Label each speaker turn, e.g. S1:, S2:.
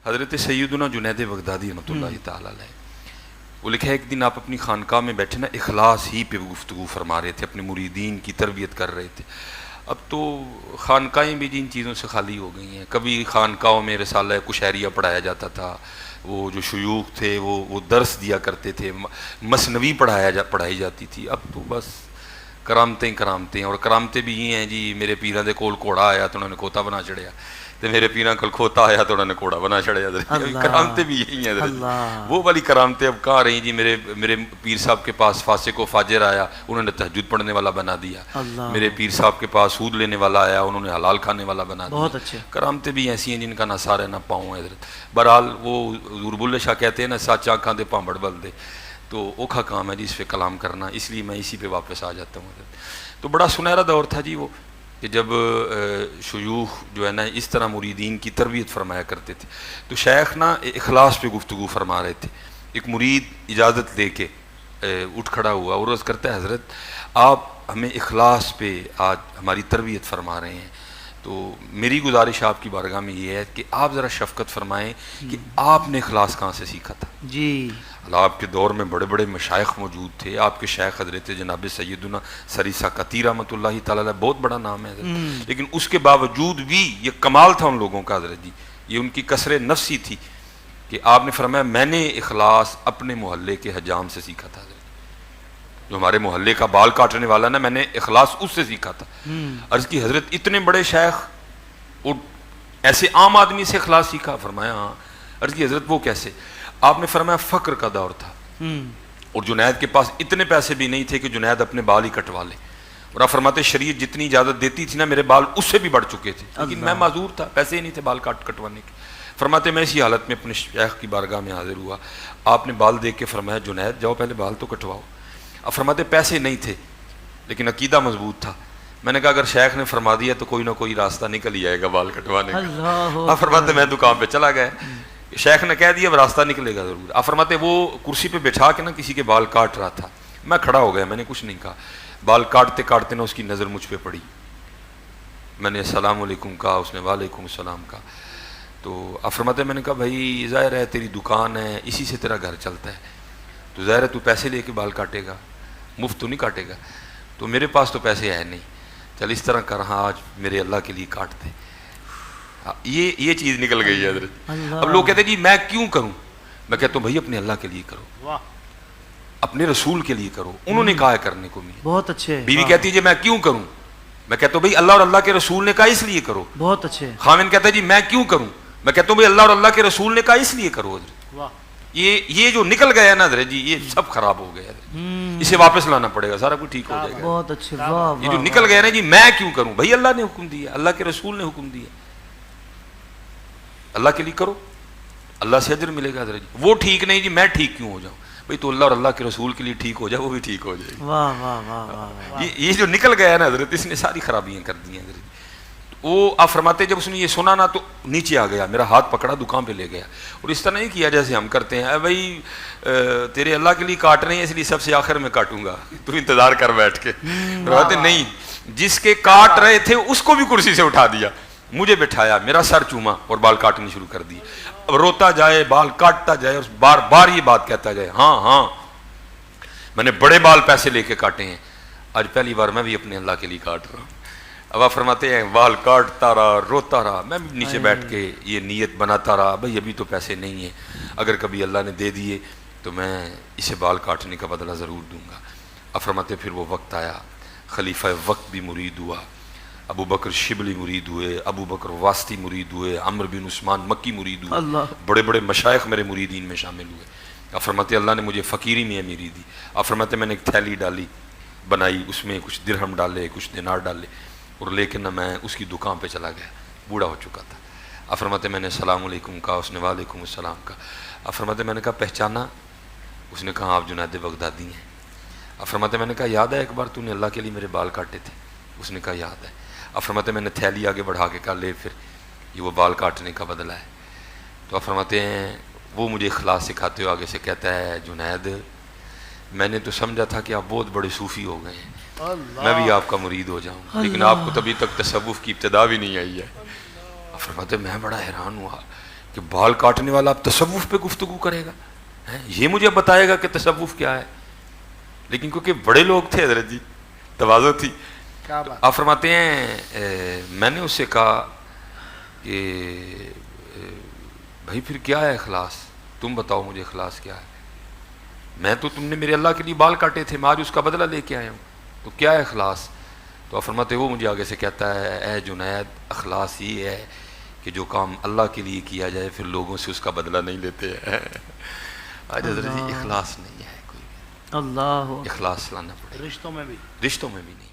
S1: حضرت سیدنا جنید بغدادی رحمۃ اللہ تعالیٰ علیہ، وہ لکھا ہے ایک دن آپ اپنی خانقاہ میں بیٹھے نا، اخلاص ہی پہ گفتگو فرما رہے تھے، اپنے مریدین کی تربیت کر رہے تھے۔ اب تو خانقاہیں بھی جن چیزوں سے خالی ہو گئی ہیں، کبھی خانقاہوں میں رسالہ کشیریہ پڑھایا جاتا تھا، وہ جو شیوخ تھے وہ درس دیا کرتے تھے، مثنوی پڑھائی جاتی تھی۔ اب تو بس کرامتیں، اور کرامتیں بھی یہ ہیں جی، میرے پیراں دے کول گھوڑا آیا تو انہوں نے کھوتا بنا چڑھیا، تو میرے پیراں کول کھوتا آیا تو انہوں نے گھوڑا بنا چڑھیا۔ کرامتیں بھی یہی ہیں، وہ والی کرامتیں اب کہاں رہی جی؟ میرے پیر صاحب کے پاس فاسق و فاجر آیا، انہوں نے تہجد پڑھنے والا بنا دیا۔ میرے پیر صاحب کے پاس سود لینے والا آیا، انہوں نے حلال کھانے والا بنا دیا۔
S2: بہت اچھے
S1: کرامتیں بھی ایسی ہیں جن کا نہ سارے نہ پاؤں ہے حضرت۔ بہرحال وہ حضور بلے شاہ کہتے ہیں نا، سچ آنکھاں دے پانبڑ بل دے، تو اوکھا کام ہے جی اس پہ کلام کرنا، اس لیے میں اسی پہ واپس آ جاتا ہوں حضرت۔ تو بڑا سنہرا دور تھا جی وہ، کہ جب شیوخ جو ہے نا اس طرح مریدین کی تربیت فرمایا کرتے تھے۔ تو شیخ نا اخلاص پہ گفتگو فرما رہے تھے۔ ایک مرید اجازت لے کے اٹھ کھڑا ہوا اور عرض کرتا ہے، حضرت آپ ہمیں اخلاص پہ آج ہماری تربیت فرما رہے ہیں، تو میری گزارش آپ کی بارگاہ میں یہ ہے کہ آپ ذرا شفقت فرمائیں کہ آپ نے اخلاص کہاں سے سیکھا تھا؟
S2: جی
S1: آپ کے دور میں بڑے بڑے مشائخ موجود تھے، آپ کے شیخ حضرت جناب سیدنا سری ساکاتی رحمۃ اللہ تعالیٰ علیہ، بہت بڑا نام ہے حضرت، لیکن اس کے باوجود بھی یہ کمال تھا ان لوگوں کا حضرت جی، یہ ان کی کثر نفسی تھی کہ آپ نے فرمایا میں نے اخلاص اپنے محلے کے حجام سے سیکھا تھا حضرت، جو ہمارے محلے کا بال کاٹنے والا نا، میں نے اخلاص اس سے سیکھا تھا۔ عرض کی حضرت اتنے بڑے شیخ اور ایسے عام آدمی سے اخلاص سیکھا؟ فرمایا ہاں۔ عرض کی حضرت وہ کیسے؟ آپ نے فرمایا فقر کا دور تھا اور جنید کے پاس اتنے پیسے بھی نہیں تھے کہ جنید اپنے بال ہی کٹوا لے، اور آپ فرماتے شریعت جتنی اجازت دیتی تھی نا، میرے بال اس سے بھی بڑھ چکے تھے، لیکن میں معذور تھا، پیسے ہی نہیں تھے بال کٹوانے کے۔ فرماتے میں اسی حالت میں اپنے شیخ کی بارگاہ میں حاضر ہوا، آپ نے بال دیکھ کے فرمایا جنید جاؤ پہلے بال تو کٹواؤ۔ اب فرماتے پیسے نہیں تھے لیکن عقیدہ مضبوط تھا۔ میں نے کہا اگر شیخ نے فرما دیا تو کوئی نہ کوئی راستہ نکل ہی آئے گا بال کٹوانے کا۔ اب فرماتے میں دکان پہ چلا گیا، شیخ نے کہہ دیا اب راستہ نکلے گا ضرور۔ آپ فرماتے وہ کرسی پہ بٹھا کے نا کسی کے بال کاٹ رہا تھا، میں کھڑا ہو گیا، میں نے کچھ نہیں کہا۔ بال کاٹتے کاٹتے نا اس کی نظر مجھ پہ پڑی، میں نے السلام علیکم کہا، اس نے وعلیکم السلام کہا۔ تو آپ فرماتے میں نے کہا بھائی ظاہر ہے تیری دکان ہے، اسی سے تیرا گھر چلتا ہے، تو ظاہر ہے تو پیسے لے کے بال کاٹے گا، مفت تو نہیں کاٹے گا۔ تو میرے پاس تو پیسے ہے نہیں، چل اس طرح کر، ہاں آج میرے اللہ کے لیے کاٹ دے۔ یہ چیز نکل گئی ہے حضرت۔ اب لوگ کہتے ہیں جی میں کیوں کروں؟ میں کہتا ہوں بھائی اپنے اللہ کے لیے کرو، اپنے رسول کے لیے کرو، انہوں نے کہا ہے کرنے کو۔
S2: بہت اچھے۔
S1: بیوی کہتی ہے جی میں کیوں کروں؟ میں کہتا ہوں بھائی اللہ اور اللہ کے رسول نے کہا اس لیے کرو۔
S2: بہت اچھے۔
S1: خامن کہتا ہے جی میں کیوں کروں؟ میں کہتا ہوں بھائی اللہ اور اللہ کے رسول نے کہا اس لیے کرو حضرت۔ یہ جو نکل گیا نا حضرت جی، یہ سب خراب ہو گیا حضرت، اسے واپس لانا پڑے گا، سارا کچھ ٹھیک ہو جائے گا۔
S2: بہت اچھے۔
S1: یہ جو نکل گیا نا جی میں کیوں کروں، بھائی اللہ نے حکم دیا، اللہ کے رسول نے حکم دیا، اللہ کے لیے کرو، اللہ سے اجر ملے گا حضرت جی۔ وہ ٹھیک نہیں جی میں ٹھیک کیوں ہو جاؤں، بھائی تو اللہ اور اللہ کے رسول کے لیے ٹھیک ہو جائے، وہ بھی ٹھیک ہو جائے گی۔
S2: واہ واہ واہ واہ۔
S1: یہ جو نکل گیا نا حضرت، اس نے ساری خرابیاں کر دی ہیں حضرت۔ وہ آپ فرماتے جب اس نے یہ سنا نا تو نیچے آ گیا، میرا ہاتھ پکڑا، دکان پہ لے گیا، اور اس طرح نہیں کیا جیسے ہم کرتے ہیں، اے بھائی تیرے اللہ کے لیے کاٹ رہے ہیں اس لیے سب سے آخر میں کاٹوں گا، تو انتظار کر بیٹھ کے۔ فرماتے نہیں، جس کے کاٹ رہے تھے اس کو بھی کرسی سے اٹھا دیا، مجھے بٹھایا، میرا سر چوما اور بال کاٹنے شروع کر دیے۔ اب روتا جائے، بال کاٹتا جائے، اور بار بار یہ بات کہتا جائے، ہاں ہاں میں نے بڑے بال پیسے لے کے کاٹے ہیں، آج پہلی بار میں بھی اپنے اللہ کے لیے کاٹ رہا ہوں۔ اب آپ فرماتے ہیں بال کاٹتا رہا، روتا رہا، میں بھی نیچے بیٹھ کے یہ نیت بناتا رہا، بھائی ابھی تو پیسے نہیں ہیں، اگر کبھی اللہ نے دے دیے تو میں اسے بال کاٹنے کا بدلہ ضرور دوں گا۔ اب فرماتے پھر وہ وقت آیا، خلیفہ وقت بھی مرید ہوا، ابو بکر شبلی مرید ہوئے، ابو بکر واسطی مرید ہوئے، عمرو بن عثمان مکی مرید ہوئے، بڑے بڑے مشائخ میرے مریدین میں شامل ہوئے۔ اب فرماتے اللہ نے مجھے فقیری میں امیری دی۔ اب فرماتے میں نے ایک تھیلی ڈالی، بنائی، اس میں کچھ درہم ڈالے، کچھ دینار ڈالے، اور لیکن نہ میں اس کی دکان پہ چلا گیا، بوڑھا ہو چکا تھا۔ اب فرماتے میں نے السلام علیکم کہا، اس نے وعلیکم السلام کہا۔ اب فرماتے میں نے کہا پہچانا؟ اس نے کہا آپ جنید بغدادی ہیں۔ اب فرماتے میں نے کہا یاد ہے ایک بار تو نے اللہ کے لیے میرے بال کاٹے تھے؟ اس نے کہا یاد ہے۔ اب فرماتے میں نے تھیلی آگے بڑھا کے کہا لے پھر یہ وہ بال کاٹنے کا بدلہ ہے۔ تو آپ فرماتے ہیں وہ مجھے اخلاص سکھاتے ہوئے آگے سے کہتا ہے جنید میں نے تو سمجھا تھا کہ آپ بہت بڑے صوفی ہو گئے ہیں، میں بھی آپ کا مرید ہو جاؤں، لیکن آپ کو تبھی تک تصوف کی ابتدا بھی نہیں آئی ہے۔ فرماتے میں بڑا حیران ہوا کہ بال کاٹنے والا اب تصوف پہ گفتگو کرے گا، یہ مجھے بتائے گا کہ تصوف کیا ہے. لیکن کیونکہ بڑے لوگ تھے حضرت جی، تواضع تھی. آپ فرماتے ہیں میں نے اس سے کہا کہ بھائی پھر کیا ہے اخلاص، تم بتاؤ مجھے اخلاص کیا ہے. میں تو تم نے میرے اللہ کے لیے بال کاٹے تھے، میں آج اس کا بدلہ لے کے آیا ہوں، تو کیا ہے اخلاص. تو آپ فرماتے وہ مجھے آگے سے کہتا ہے اے جنید اخلاص یہ ہے کہ جو کام اللہ کے لیے کیا جائے پھر لوگوں سے اس کا بدلہ نہیں لیتے ہیں. آج حضرت جی اخلاص نہیں ہے کوئی بھی،
S2: اللہ
S1: اخلاص لانا پڑے،
S2: رشتوں میں بھی
S1: نہیں.